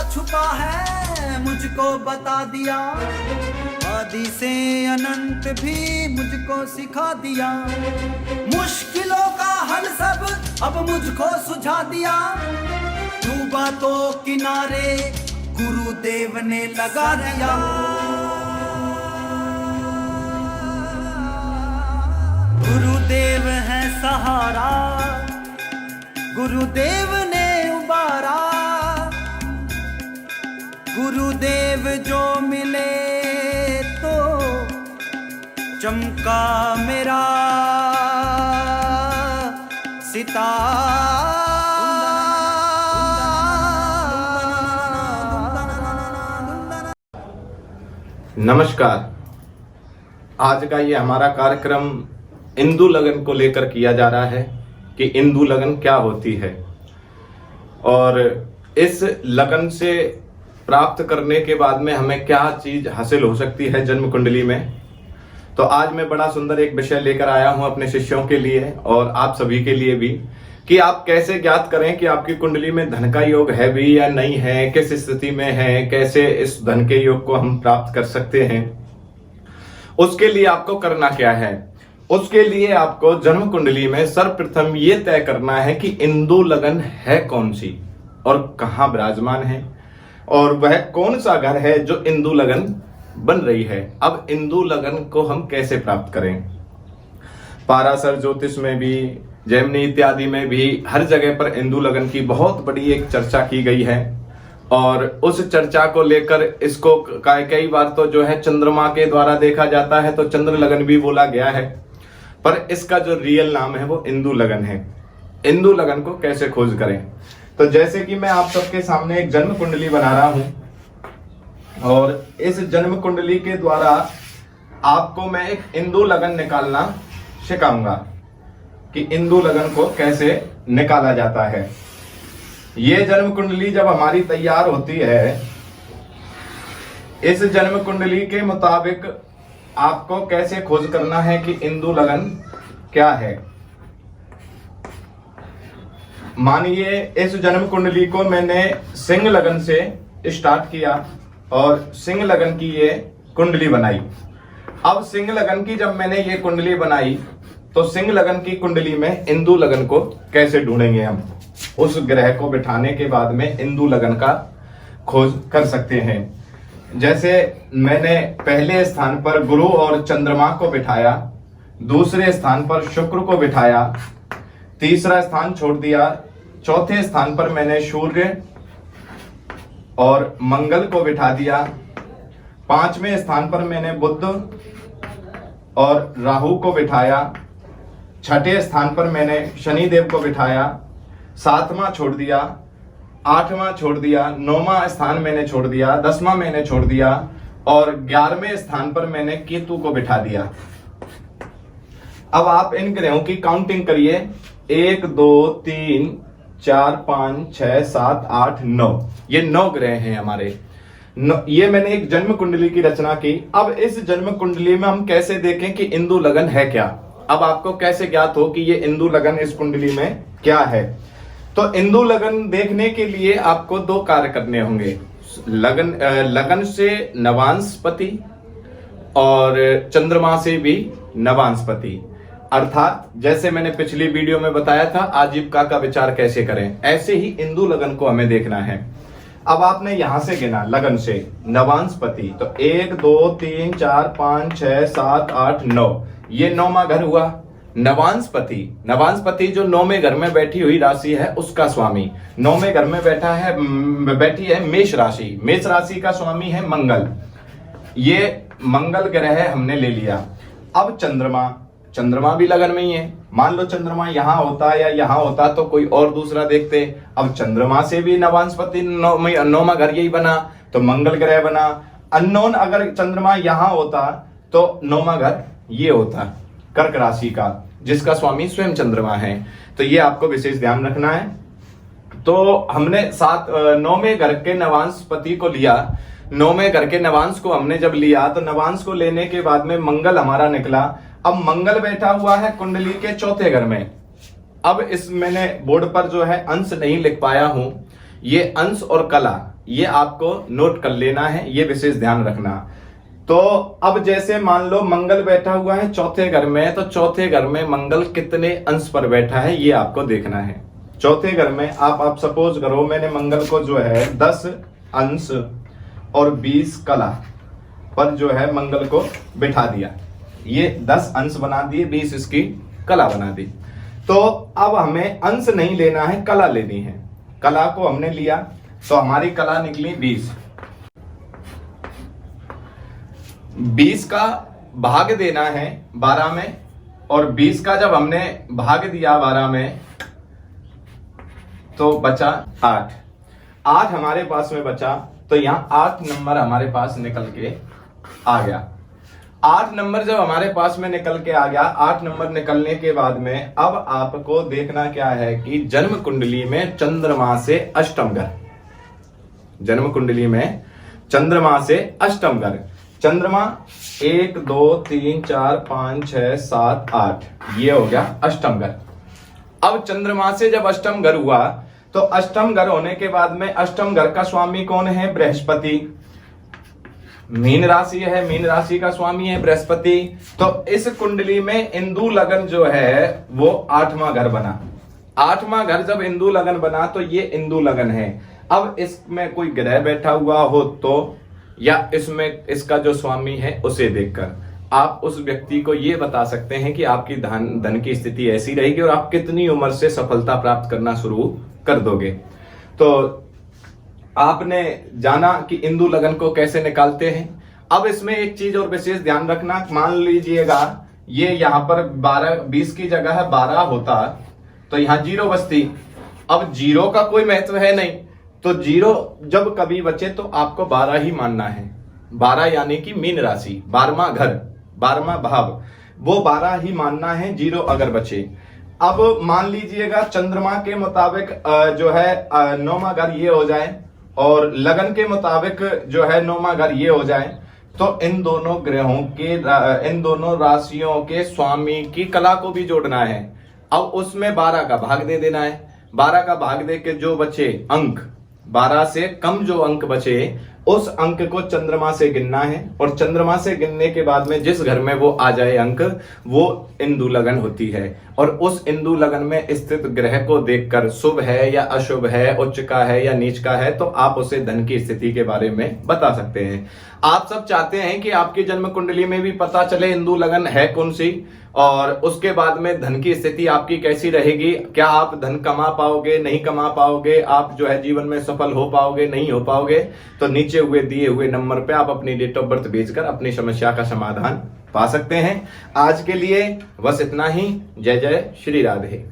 छुपा है मुझको बता दिया, आदि से अनंत भी मुझको सिखा दिया, मुश्किलों का हल सब अब मुझको सुझा दिया, डूबा तो किनारे गुरुदेव ने लगा दिया। गुरुदेव है सहारा, गुरुदेव ने उबारा, गुरुदेव जो मिले तो चमका मेरा सितारा। नमस्कार। आज का ये हमारा कार्यक्रम इंदु लगन को लेकर किया जा रहा है कि इंदु लगन क्या होती है और इस लगन से प्राप्त करने के बाद में हमें क्या चीज हासिल हो सकती है जन्म कुंडली में। तो आज मैं बड़ा सुंदर एक विषय लेकर आया हूं अपने शिष्यों के लिए और आप सभी के लिए भी, कि आप कैसे ज्ञात करें कि आपकी कुंडली में धन का योग है भी या नहीं है, किस स्थिति में है, कैसे इस धन के योग को हम प्राप्त कर सकते हैं। उसके लिए आपको करना क्या है? उसके लिए आपको जन्म कुंडली में सर्वप्रथम ये तय करना है कि इंदु लगन है कौन सी और कहां विराजमान है और वह कौन सा घर है जो इंदु लगन बन रही है। अब इंदु लगन को हम कैसे प्राप्त करें? पाराशर ज्योतिष में भी, जैमिनी इत्यादि में भी हर जगह पर इंदु लगन की बहुत बड़ी एक चर्चा की गई है और उस चर्चा को लेकर इसको कई बार तो जो है चंद्रमा के द्वारा देखा जाता है, तो चंद्र लगन भी बोला गया है, पर इसका जो रियल नाम है वो इंदु लगन है। इंदु लगन को कैसे खोज करें? तो जैसे कि मैं आप सबके सामने एक जन्म कुंडली बना रहा हूं और इस जन्म कुंडली के द्वारा आपको मैं एक इंदु लगन निकालना सिखाऊंगा कि इंदु लगन को कैसे निकाला जाता है। ये जन्म कुंडली जब हमारी तैयार होती है, इस जन्म कुंडली के मुताबिक आपको कैसे खोज करना है कि इंदु लगन क्या है। मानिए इस जन्म कुंडली को मैंने सिंह लगन से स्टार्ट किया और सिंह लगन की ये कुंडली बनाई। अब सिंह लगन की जब मैंने ये कुंडली बनाई तो सिंह लगन की कुंडली में इंदु लगन को कैसे ढूंढेंगे हम? उस ग्रह को बिठाने के बाद में इंदु लगन का खोज कर सकते हैं। जैसे मैंने पहले स्थान पर गुरु और चंद्रमा को बिठाया, दूसरे स्थान पर शुक्र को बिठाया, तीसरा स्थान छोड़ दिया, चौथे स्थान पर मैंने सूर्य और मंगल को बिठा दिया, पांचवें स्थान पर मैंने बुध और राहु को बिठाया, छठे स्थान पर मैंने शनि देव को बिठाया, सातवां छोड़ दिया, आठवां छोड़ दिया, नौवां स्थान मैंने छोड़ दिया, 10वां मैंने छोड़ दिया और 11वें स्थान पर मैंने केतु को बिठा दिया। अब आप इन ग्रहों की काउंटिंग करिए, 1 2 3 4 5 6 7 8 9, ये 9 ग्रह हैं हमारे। ये मैंने एक जन्म कुंडली की रचना की। अब इस जन्म कुंडली में हम कैसे देखें कि इंदु लगन है क्या? अब आपको कैसे ज्ञात हो कि ये इंदु लगन इस कुंडली में क्या है? तो इंदु लगन देखने के लिए आपको 2 कार्य करने होंगे। लगन से नवांशपति और चंद्रमा से भी नवांशपति, अर्थात जैसे मैंने पिछली वीडियो में बताया था आजीविका का विचार कैसे करें, ऐसे ही इंदु लगन को हमें देखना है। अब आपने यहां से गिना लगन से नवांशपति, तो 1 2 3 4 5 6 7 8 9, ये 9वां घर हुआ। नवांशपति जो 9वें घर में बैठी हुई राशि है उसका स्वामी 9वें घर में बैठी है मेष राशि। मेष राशि का स्वामी है मंगल। ये मंगल ग्रह हमने ले लिया। अब चंद्रमा भी लगन में ही है। मान लो चंद्रमा यहां होता या यहां होता तो कोई और दूसरा देखते। अब चंद्रमा से भी नवांशपति 9वां घर यही बना तो मंगल ग्रह बना। अननोन अगर चंद्रमा यहां होता तो 9वां घर ये होता कर्क राशि का, जिसका स्वामी स्वयं चंद्रमा है। तो ये आपको विशेष ध्यान रखना है। तो हमने 9वें घर के नवांशपति को लिया। 9वें घर के नवांश को हमने जब लिया तो नवांश को लेने के बाद में मंगल हमारा निकला। अब मंगल बैठा हुआ है कुंडली के 4थे घर में। अब इस मैंने बोर्ड पर जो है अंश नहीं लिख पाया हूं। ये अंश और कला ये आपको नोट कर लेना है, ये विशेष ध्यान रखना। तो अब जैसे मान लो मंगल बैठा हुआ है चौथे घर में, तो चौथे घर में मंगल कितने अंश पर बैठा है ये आपको देखना है। चौथे घर में आप सपोज करो मैंने मंगल को जो है 10 अंश और 20 कला पर जो है मंगल को बिठा दिया, ये 10 अंश बना दिए, 20 इसकी कला बना दी। तो अब हमें अंश नहीं लेना है, कला लेनी है। कला को हमने लिया तो हमारी कला निकली 20। 20 का भाग देना है 12 में, और 20 का जब हमने भाग दिया 12 में तो बचा 8। 8 हमारे पास में बचा, तो यहां 8 नंबर हमारे पास निकल के आ गया। 8 नंबर जब हमारे पास में निकल के आ गया, 8 नंबर निकलने के बाद में अब आपको देखना क्या है कि जन्म कुंडली में चंद्रमा से अष्टम घर, जन्म कुंडली में चंद्रमा से अष्टम घर, चंद्रमा 1 2 3 4 5 6 7 8, ये हो गया अष्टम घर। अब चंद्रमा से जब अष्टम घर हुआ तो अष्टम घर होने के बाद में अष्टम घर का स्वामी कौन है? बृहस्पति। मीन राशि है, मीन राशि का स्वामी है बृहस्पति। तो इस कुंडली में इंदु लगन जो है वो 8वां घर बना। 8वां घर जब इंदु लगन बना तो ये इंदु लगन है। अब इसमें कोई ग्रह बैठा हुआ हो तो, या इसमें इसका जो स्वामी है उसे देखकर आप उस व्यक्ति को ये बता सकते हैं कि आपकी धन की स्थिति ऐसी रहेगी और आप कितनी उम्र से सफलता प्राप्त करना शुरू कर दोगे। तो आपने जाना कि इंदु लगन को कैसे निकालते हैं। अब इसमें एक चीज और विशेष ध्यान रखना, मान लीजिएगा ये यहाँ पर 20 की जगह है 12 होता तो यहाँ 0 बचती। अब 0 का कोई महत्व है नहीं, तो 0 जब कभी बचे तो आपको 12 ही मानना है। 12 यानी कि मीन राशि, 12वां घर, 12वां भाव, वो 12 ही मानना है, 0 अगर बचे। अब मान लीजिएगा चंद्रमा के मुताबिक जो है 9वां घर ये हो जाए और लगन के मुताबिक जो है 9वां घर ये हो जाए, तो इन दोनों ग्रहों के, इन दोनों राशियों के स्वामी की कला को भी जोड़ना है। अब उसमें 12 का भाग दे देना है। 12 का भाग दे के जो बचे अंक, 12 से कम जो अंक बचे उस अंक को चंद्रमा से गिनना है, और चंद्रमा से गिनने के बाद में जिस घर में वो आ जाए अंक, वो इंदु लगन होती है। और उस इंदु लगन में स्थित ग्रह को देखकर शुभ है या अशुभ है, उच्च का है या नीच का है, तो आप उसे धन की स्थिति के बारे में बता सकते हैं। आप सब चाहते हैं कि आपकी जन्म कुंडली में भी पता चले इंदु लगन है कौन सी, और उसके बाद में धन की स्थिति आपकी कैसी रहेगी, क्या आप धन कमा पाओगे, नहीं कमा पाओगे, आप जो है जीवन में सफल हो पाओगे, नहीं हो पाओगे। तो नीचे हुए दिए हुए नंबर पे आप अपनी डेट ऑफ बर्थ भेजकर अपनी समस्या का समाधान पा सकते हैं। आज के लिए बस इतना ही। जय जय श्री राधे।